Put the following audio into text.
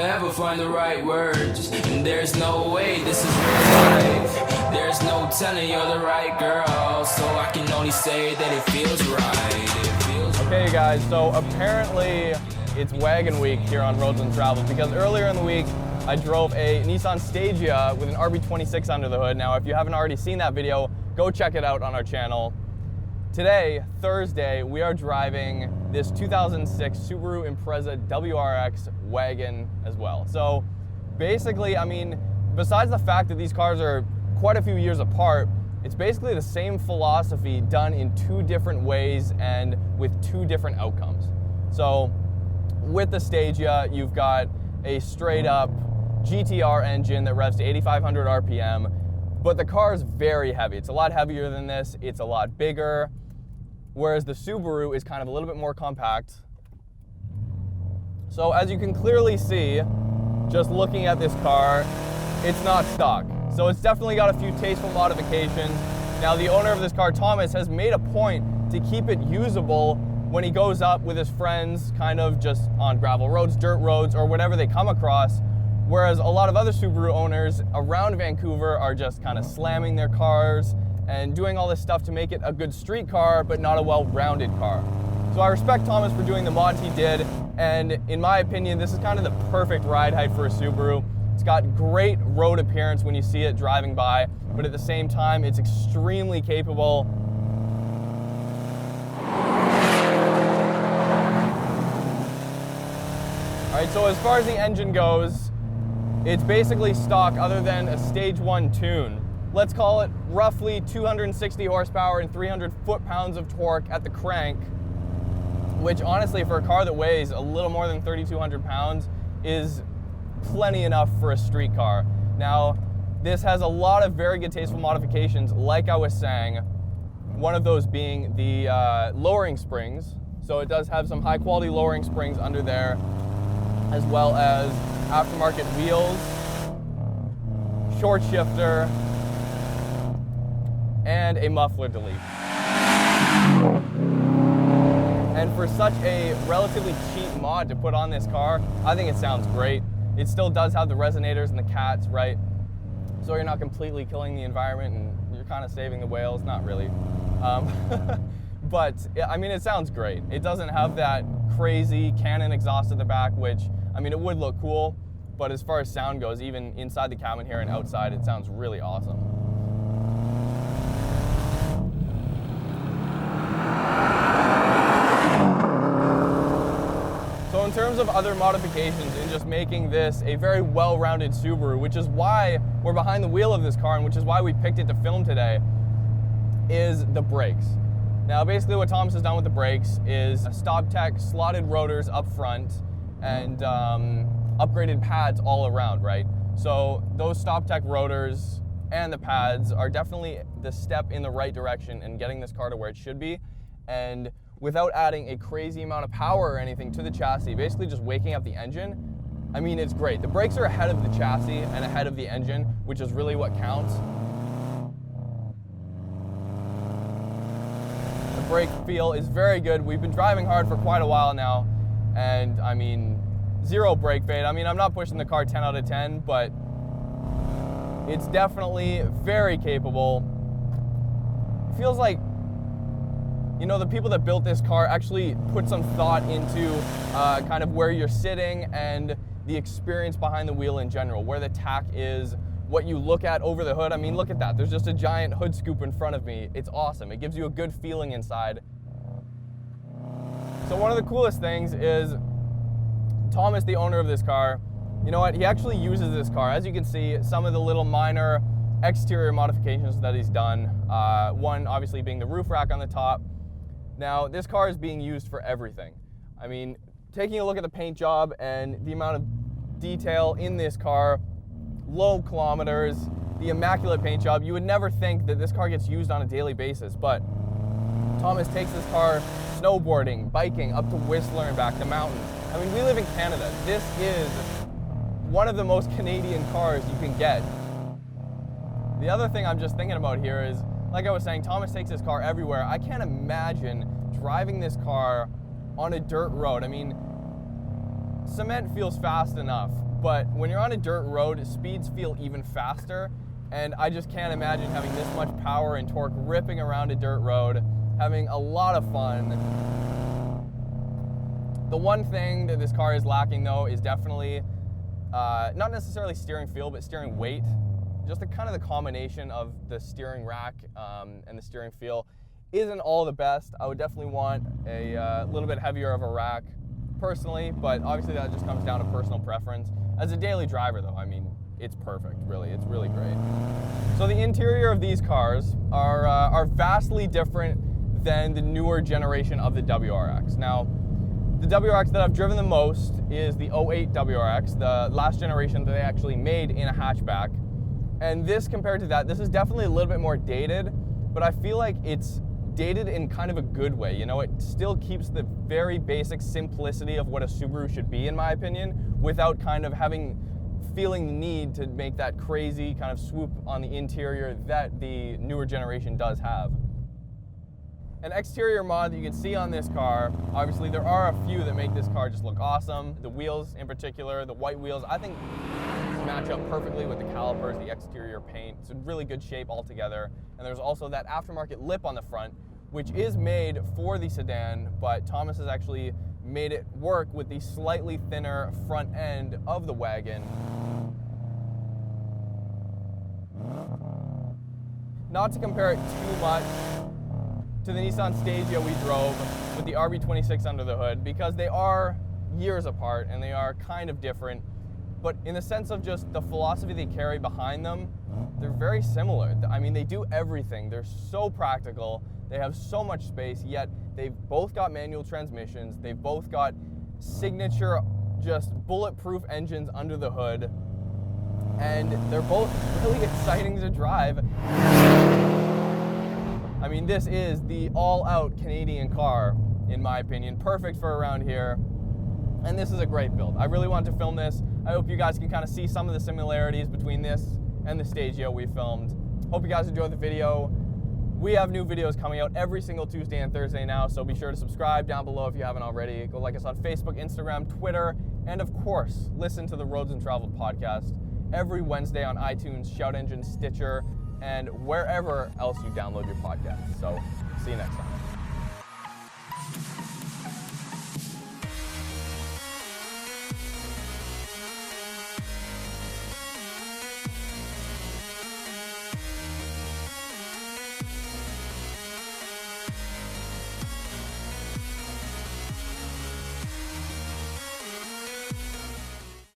ever find the right words. And there's no way this is real life. There's no telling you're the right girl, so I can only say that it feels right. Okay, you guys, so apparently it's wagon week here on Roads Untraveled, because earlier in the week I drove a Nissan Stagea with an RB26 under the hood. Now, if you haven't already seen that video, go check it out on our channel. Today, Thursday, we are driving this 2006 Subaru Impreza WRX wagon as well. So basically, I mean, besides the fact that these cars are quite a few years apart, it's basically the same philosophy done in two different ways and with two different outcomes. So with the Stagea, you've got a straight up GTR engine that revs to 8,500 RPM, but the car is very heavy. It's a lot heavier than this. It's a lot bigger. Whereas the Subaru is kind of a little bit more compact. So as you can clearly see, just looking at this car, it's not stock. So it's definitely got a few tasteful modifications. Now the owner of this car, Thomas, has made a point to keep it usable when he goes up with his friends, kind of just on gravel roads, dirt roads, or whatever they come across. Whereas a lot of other Subaru owners around Vancouver are just kind of slamming their cars and doing all this stuff to make it a good street car, but not a well-rounded car. So I respect Thomas for doing the mods he did, and in my opinion, this is kind of the perfect ride height for a Subaru. It's got great road appearance when you see it driving by, but at the same time, it's extremely capable. All right, so as far as the engine goes, it's basically stock other than a stage 1 tune. Let's call it roughly 260 horsepower and 300 foot-pounds of torque at the crank, which honestly for a car that weighs a little more than 3,200 pounds is plenty enough for a street car. Now, this has a lot of very good tasteful modifications, like I was saying, one of those being the lowering springs. So it does have some high-quality lowering springs under there, as well as aftermarket wheels, short shifter, and a muffler delete. And for such a relatively cheap mod to put on this car, I think it sounds great. It still does have the resonators and the cats, right? So you're not completely killing the environment and you're kind of saving the whales, not really. But I mean, it sounds great. It doesn't have that crazy Canon exhaust at the back, which, I mean, it would look cool, but as far as sound goes, even inside the cabin here and outside, it sounds really awesome. So in terms of other modifications and just making this a very well-rounded Subaru, which is why we're behind the wheel of this car and which is why we picked it to film today, is the brakes. Now basically what Thomas has done with the brakes is StopTech slotted rotors up front and upgraded pads all around, right? So those StopTech rotors and the pads are definitely the step in the right direction in getting this car to where it should be, and without adding a crazy amount of power or anything to the chassis, basically just waking up the engine. I mean, it's great. The brakes are ahead of the chassis and ahead of the engine, which is really what counts. The brake feel is very good. We've been driving hard for quite a while now, and I mean, zero brake fade. I mean, I'm not pushing the car 10 out of 10, but it's definitely very capable. It feels like, you know, the people that built this car actually put some thought into kind of where you're sitting and the experience behind the wheel in general, where the tack is, what you look at over the hood. I mean, look at that. There's just a giant hood scoop in front of me. It's awesome. It gives you a good feeling inside. So one of the coolest things is Thomas, the owner of this car, you know what? He actually uses this car. As you can see, some of the little minor exterior modifications that he's done. One obviously being the roof rack on the top. Now, this car is being used for everything. I mean, taking a look at the paint job and the amount of detail in this car, low kilometers, the immaculate paint job, you would never think that this car gets used on a daily basis, but Thomas takes this car snowboarding, biking, up to Whistler and back to mountains. I mean, we live in Canada. This is one of the most Canadian cars you can get. The other thing I'm just thinking about here is, like I was saying, Thomas takes this car everywhere. I can't imagine driving this car on a dirt road. I mean, cement feels fast enough, but when you're on a dirt road, speeds feel even faster, and I just can't imagine having this much power and torque ripping around a dirt road, having a lot of fun. The one thing that this car is lacking though is definitely not necessarily steering feel, but steering weight. Just the kind of the combination of the steering rack and the steering feel isn't all the best. I would definitely want a little bit heavier of a rack personally, but obviously that just comes down to personal preference. As a daily driver though, I mean, it's perfect, really. It's really great. So the interior of these cars are vastly different than the newer generation of the WRX. Now, the WRX that I've driven the most is the 08 WRX, the last generation that they actually made in a hatchback. And this, compared to that, this is definitely a little bit more dated, but I feel like it's dated in kind of a good way. You know, it still keeps the very basic simplicity of what a Subaru should be, in my opinion, without kind of feeling the need to make that crazy kind of swoop on the interior that the newer generation does have. An exterior mod that you can see on this car, obviously there are a few that make this car just look awesome. The wheels in particular, the white wheels, I think match up perfectly with the calipers, the exterior paint. It's in really good shape altogether. And there's also that aftermarket lip on the front, which is made for the sedan, but Thomas has actually made it work with the slightly thinner front end of the wagon. Not to compare it too much to the Nissan Stagea we drove with the RB26 under the hood, because they are years apart and they are kind of different, but in the sense of just the philosophy they carry behind them, they're very similar. I mean, they do everything. They're so practical. They have so much space, yet they've both got manual transmissions. They've both got signature, just bulletproof engines under the hood, and they're both really exciting to drive. I mean, this is the all-out Canadian car, in my opinion. Perfect for around here. And this is a great build. I really wanted to film this. I hope you guys can kind of see some of the similarities between this and the Stagea we filmed. Hope you guys enjoyed the video. We have new videos coming out every single Tuesday and Thursday now, so be sure to subscribe down below if you haven't already. Go like us on Facebook, Instagram, Twitter, and of course, listen to the Roads Untraveled podcast every Wednesday on iTunes, Shout Engine, Stitcher, and wherever else you download your podcasts. So, see you next time.